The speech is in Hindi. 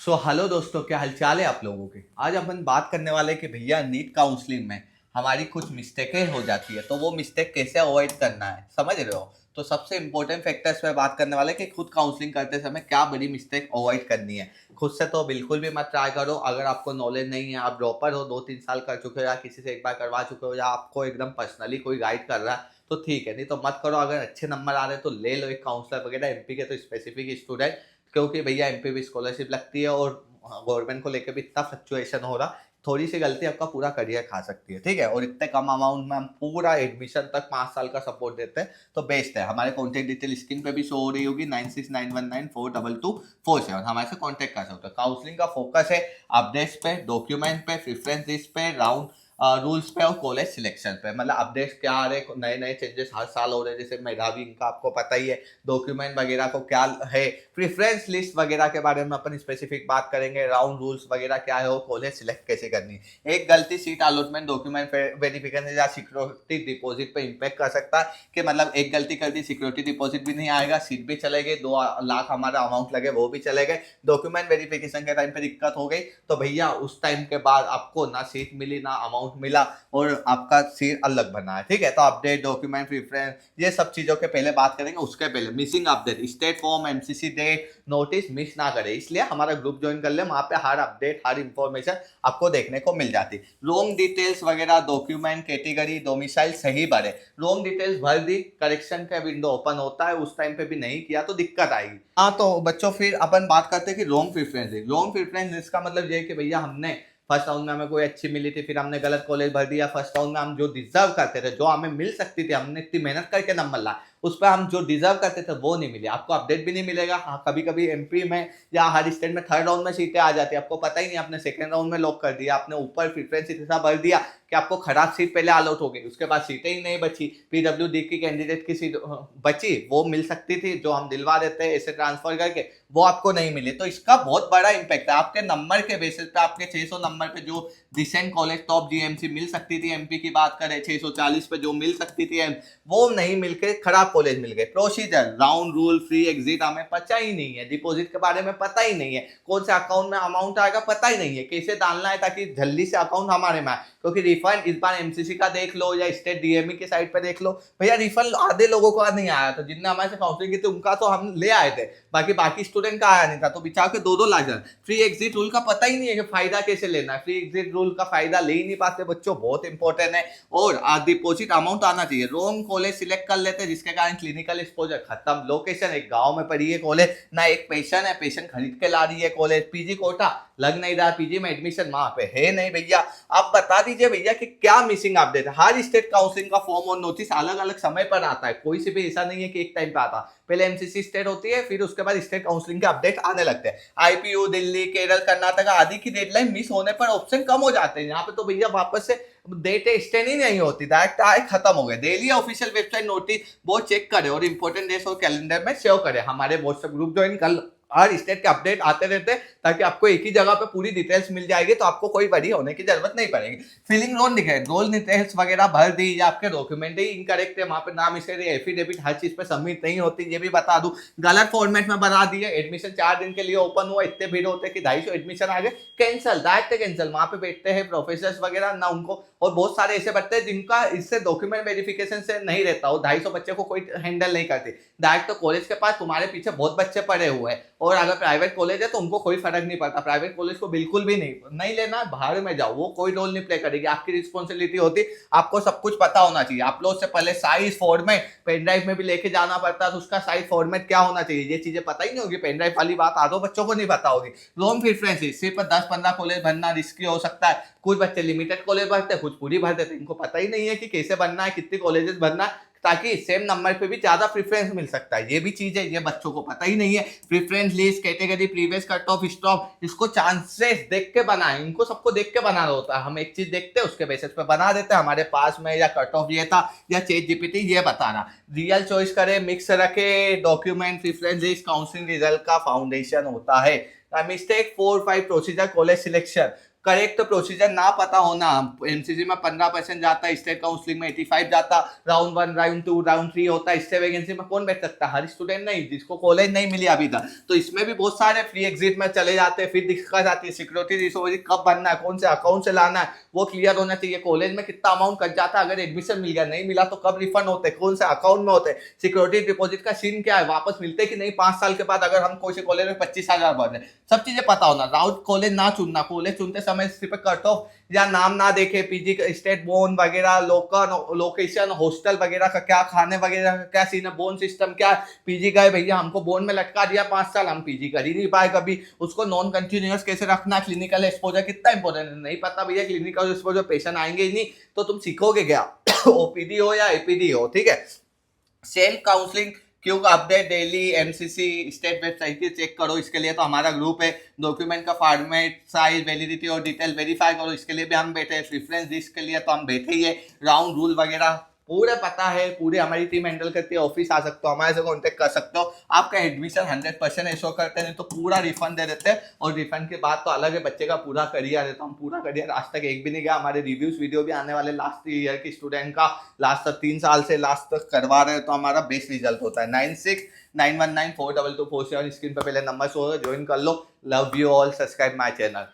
हेलो दोस्तों, क्या हालचाल है आप लोगों के। आज अपन बात करने वाले हैं कि भैया नीट काउंसलिंग में हमारी कुछ मिस्टेकें हो जाती है, तो वो मिस्टेक कैसे अवॉइड करना है, समझ रहे हो। तो सबसे इंपॉर्टेंट फैक्टर्स पे बात करने वाले हैं कि खुद काउंसलिंग करते समय क्या बड़ी मिस्टेक अवॉइड करनी है। खुद से तो बिल्कुल भी मत ट्राई करो। अगर आपको नॉलेज नहीं है, आप ड्रॉपर हो, 2-3 साल कर चुके हो या किसी से एक बार करवा चुके हो या आपको एकदम पर्सनली कोई गाइड कर रहा है तो ठीक है, नहीं तो मत करो। अगर अच्छे नंबर आ रहे हैं तो ले लो एक काउंसलर वगैरह, एमपी के तो स्पेसिफिक स्टूडेंट, क्योंकि भैया एमपी भी स्कॉलरशिप लगती है और गवर्नमेंट को लेकर भी इतना फ्लक्चुएशन हो रहा, थोड़ी सी गलती आपका पूरा करियर खा सकती है। ठीक है, और इतने कम अमाउंट में हम पूरा एडमिशन तक 5 साल का सपोर्ट देते हैं, तो बेस्ट है। हमारे कॉन्टैक्ट डिटेल स्क्रीन पे भी शो हो रही होगी, 9691942247। हमारे से कॉन्टैक्ट कर सकते हो। काउंसलिंग का फोकस है अपडेट्स पे, डॉक्यूमेंट पे, प्रेफरेंस लिस्ट पे, राउंड रूल्स पे और कॉलेज सिलेक्शन पे। मतलब अपडेट्स क्या आ रहे हैं, नए नए चेंजेस हर साल हो रहे हैं, जैसे मेधावी इनका आपको पता ही है, डॉक्यूमेंट वगैरह को क्या है, प्रेफरेंस लिस्ट वगैरह के बारे में अपन स्पेसिफिक बात करेंगे, राउंड रूल्स वगैरह क्या है और कॉलेज सिलेक्ट कैसे करनी है। एक गलती सीट अलॉटमेंट, डॉक्यूमेंट वेरिफिकेशन या सिक्योरिटी डिपॉजिट पे इंपैक्ट कर सकता है, कि मतलब एक गलती कर दी, सिक्योरिटी डिपॉजिट भी नहीं आएगा, सीट भी चले गए, 2 लाख हमारा अमाउंट लगे वो भी चले गए, डॉक्यूमेंट वेरिफिकेशन के टाइम पे दिक्कत हो गई, तो भैया उस टाइम के बाद आपको ना सीट मिली ना अमाउंट मिला और आपका सीट अलग बना है। ठीक है, तो अपडेट, डॉक्यूमेंट, प्रेफरेंस, ये सब चीजों के पहले बात करेंगे। उसके पहले missing update, state form, MCC date, notice miss ना करे, इसलिए हमारा ग्रुप ज्वाइन कर ले। वहां पे हर अपडेट, हर इंफॉर्मेशन आपको देखने को मिल जाती। रॉन्ग डिटेल्स वगैरह, डॉक्यूमेंट, कैटेगरी, डोमिसाइल सही भरे। रॉन्ग डिटेल्स भर दी, करेक्शन का विंडो ओपन होता है, उस टाइम पे भी नहीं किया तो दिक्कत आएगी। हाँ, तो बच्चों फिर अपन बात करते हैं कि रॉन्ग प्रेफरेंस। रॉन्ग प्रेफरेंस इसका मतलब ये है कि भैया हमने फर्स्ट राउंड में हमें कोई अच्छी मिली थी, फिर हमने गलत कॉलेज भर दिया। फर्स्ट राउंड में हम जो डिजर्व करते थे, जो हमें मिल सकती थी, हमने इतनी मेहनत करके नंबर ला, उस पर हम जो डिजर्व करते थे वो नहीं मिले। आपको अपडेट भी नहीं मिलेगा। हाँ, कभी कभी एमपी में या हर स्टेट में थर्ड राउंड में सीटें आ जाती है, आपको पता ही नहीं, आपने सेकंड राउंड में लॉक कर दिया, आपने ऊपर प्रेफरेंस इतना भर दिया कि आपको खराब सीट पहले अलॉट हो गई, उसके बाद सीटें ही नहीं बची। पीडब्ल्यूडी की कैंडिडेट की सीट बची, वो मिल सकती थी, जो हम दिलवा देते हैं ऐसे ट्रांसफर करके, वो आपको नहीं मिली। तो इसका बहुत बड़ा इंपैक्ट है आपके नंबर के बेसिस पे। आपके 600 नंबर पे जो डिसेंट कॉलेज टॉप जीएमसी मिल सकती थी, एमपी की बात करें 640 पे जो मिल सकती थी, वो नहीं मिलके खराब कॉलेज मिल गए। Procedure, round rule, free exit हमें पता ही नहीं है, डिपॉजिट के बारे में पता ही नहीं है, कौन से अकाउंट में अमाउंट आएगा पता ही नहीं है, कैसे डालना है ताकि जल्दी से अकाउंट हमारे में आए। क्योंकि रिफंड इस बार एमसीसी का देख लो या स्टेट डीएमई की साइट पे देख लो, भैया रिफंड आधे लोगों को नहीं आया था। जिनने हमारे से काउंसलिंग की थी उनका तो हम ले आए थे, बाकी स्टूडेंट का आया नहीं था, तो बिचार के 2-2 लाख जाए। फ्री एग्जिट रूल का पता ही नहीं है कि फायदा कैसे लेना है, फ्री एग्जिट रूल का फायदा ले ही नहीं पाते बच्चों, बहुत इंपॉर्टेंट है। और डिपॉजिट अमाउंट आना चाहिए। रॉन्ग कॉलेज सिलेक्ट कर लेते हैं, जिसके कारण क्लिनिकल एक्सपोजर खत्म। लोकेशन एक गांव में पड़ी है कॉलेज, ना एक पेशेंट है, पेशेंट खरीद के ला रही है कॉलेज। पीजी कोटा लग नहीं रहा, पीजी में एडमिशन वहां पे है नहीं। भैया आप बता दीजिए भैया कि क्या मिसिंग अपडेट है। हर स्टेट काउंसलिंग का फॉर्म और नोटिस अलग अलग समय पर आता है, कोई से भी ऐसा नहीं है कि एक टाइम पे आता। पहले एमसीसी स्टेट होती है, फिर उसके बाद स्टेट काउंसलिंग के अपडेट आने लगते हैं। आईपीयू, दिल्ली, केरल, कर्नाटक आदि की डेडलाइन मिस होने पर ऑप्शन कम हो जाते हैं। यहाँ पे तो भैया वापस से डेट एक्सटेंड ही नहीं होती, डायरेक्ट आए खत्म हो गए। डेली ऑफिशियल वेबसाइट नोटिस वो चेक करें और इंपॉर्टेंट डेट्स और कैलेंडर में सेव करें। हमारे व्हाट्सएप ग्रुप ज्वाइन कर, हर स्टेट के अपडेट आते रहते हैं, ताकि आपको एक ही जगह पे पूरी डिटेल्स मिल जाएगी, तो आपको कोई वरी होने की जरूरत नहीं पड़ेगी। फिलिंग लोन दिखे, रोल डिटेल्स वगैरह भर दी या आपके डॉक्यूमेंट ही इनकरेक्ट है, वहां पे नाम इसके एफिडेविट हर चीज पे सबमिट नहीं होती, ये भी बता दूं। गलत फॉर्मेट में बना दिए, एडमिशन 4 दिन के लिए ओपन हुआ, इतने भीड़ होते कि 250 एडमिशन आ गए, कैंसिल, डायरेक्ट कैंसिल। वहां पे बैठते हैं प्रोफेसर वगैरह ना उनको, और बहुत सारे ऐसे बच्चे हैं जिनका इससे डॉक्यूमेंट वेरिफिकेशन से नहीं रहता हो, 250 बच्चे को कोई हैंडल नहीं करती। डायरेक्ट तो कॉलेज के पास तुम्हारे पीछे बहुत बच्चे पड़े हुए हैं, और अगर प्राइवेट कॉलेज है तो उनको कोई फर्क नहीं पड़ता। प्राइवेट कॉलेज को बिल्कुल भी नहीं लेना, बाहर में जाओ, वो कोई रोल नहीं प्ले करेगी, आपकी रिस्पॉन्सिबिलिटी होती। आपको सब कुछ पता होना चाहिए। अपलोड से पहले साइज फॉर्मेट पेन ड्राइव में भी लेके जाना पड़ता है, तो उसका साइज फॉर्मेट क्या होना चाहिए, ये चीजें पता ही नहीं होगी। पेन ड्राइव वाली बात आधो बच्चों को नहीं पता होगी। लोन प्रेफरेंस सिर्फ 10-15 कॉलेज भरना रिस्की हो सकता है। कुछ बच्चे लिमिटेड कॉलेज भरते हैं, कुछ पूरी भर देते हैं, इनको पता ही नहीं है कि कैसे भरना है, कितनी कॉलेजेस भरना है, ताकि सेम नंबर पे भी ज्यादा प्रेफरेंस मिल सकता है। ये भी चीज है, ये बच्चों को पता ही नहीं है। Preference list, category, previous cut off, stop, इसको चांसेस देख के बनाए, इनको सबको देख के बनाना होता है। हम एक चीज देखते हैं उसके बेसिस पे बना देते हैं। हमारे पास में या कट ऑफ ये था या चैट जीपीटी ये बताना। रियल चॉइस करे, मिक्स रखे, document, preference list counselling result का फाउंडेशन होता है। Mistake 4-5 procedure college selection, correct procedure ना पता होना, एमसीसी में 15% जाता है, स्टेट काउंसलिंग में 85 जाता, राउंड 1 राउंड 2 राउंड 3 होता है, इससे वैकेंसी में कौन बैठ सकता है? हर स्टूडेंट नहीं, जिसको कॉलेज नहीं मिली अभी तक। तो इसमें भी बहुत सारे फ्री एग्जिट में चले जाते हैं, फिर दिक्कत आती है सिक्योरिटी रिसोर्स कब बनना है, कौन से अकाउंट से लाना है, वो क्लियर होना चाहिए। कॉलेज में कितना अमाउंट कट जाता है, अगर एडमिशन मिल गया, नहीं मिला तो कब रिफंड होते हैं, कौन से अकाउंट में होते हैं, सिक्योरिटी डिपॉजिट का सीन क्या है, वापस मिलते कि नहीं 5 साल के बाद, अगर हम कोई कॉलेज में 25,000 भर रहे, सब चीजें पता होना। राउट कॉलेज ना चुनना, कॉलेज चुनते समय सिर्फ कट ऑफ या नाम ना देखे, पीजी स्टेट बोन वगैरह, लोकेशन, हॉस्टल वगैरह का क्या, खाने वगैरह का क्या सीन है, बोन सिस्टम क्या है, पीजी गए भैया हमको बोन में लटका दिया 5 साल, हम पीजी कर ही नहीं पाए कभी, उसको नॉन कंटिन्यूअस कैसे रखना, क्लिनिकल एक्सपोजर कितना इंपॉर्टेंट है, नहीं पता भैया क्लिनिकल एक्सपोजर, पेशेंट आएंगे ही नहीं तो तुम सीखोगे क्या? ओपीडी हो या एपीडी हो, ठीक है। सेल्फ काउंसलिंग क्यों update daily MCC state website पे चेक करो, इसके लिए तो हमारा ग्रुप है। डॉक्यूमेंट का फॉर्मेट, साइज, वैलिडिटी और डिटेल वेरीफाई करो, इसके लिए भी हम बैठे हैं। प्रेफरेंस लिस्ट के लिए तो हम बैठे ही है। राउंड रूल वगैरह पूरे पता है, पूरे हमारी टीम हैंडल करती है। ऑफिस आ सकते हो, हमारे से कॉन्टेक्ट कर सकते हो। आपका एडमिशन 100% एश्योर करते हैं, तो पूरा रिफंड दे देते हैं। और रिफंड के बाद तो अलग है, बच्चे का पूरा करियर है, तो हम पूरा करियर आज तक एक भी नहीं गया। हमारे रिव्यूज वीडियो भी आने वाले लास्ट ईयर की स्टूडेंट का, लास्ट तक 3 साल से लास्ट तक करवा रहे हैं, तो हमारा बेस्ट रिजल्ट होता है। 9691942247 स्क्रीन पर पहले नंबर शो, ज्वाइन कर लो। Love you all, subscribe my channel.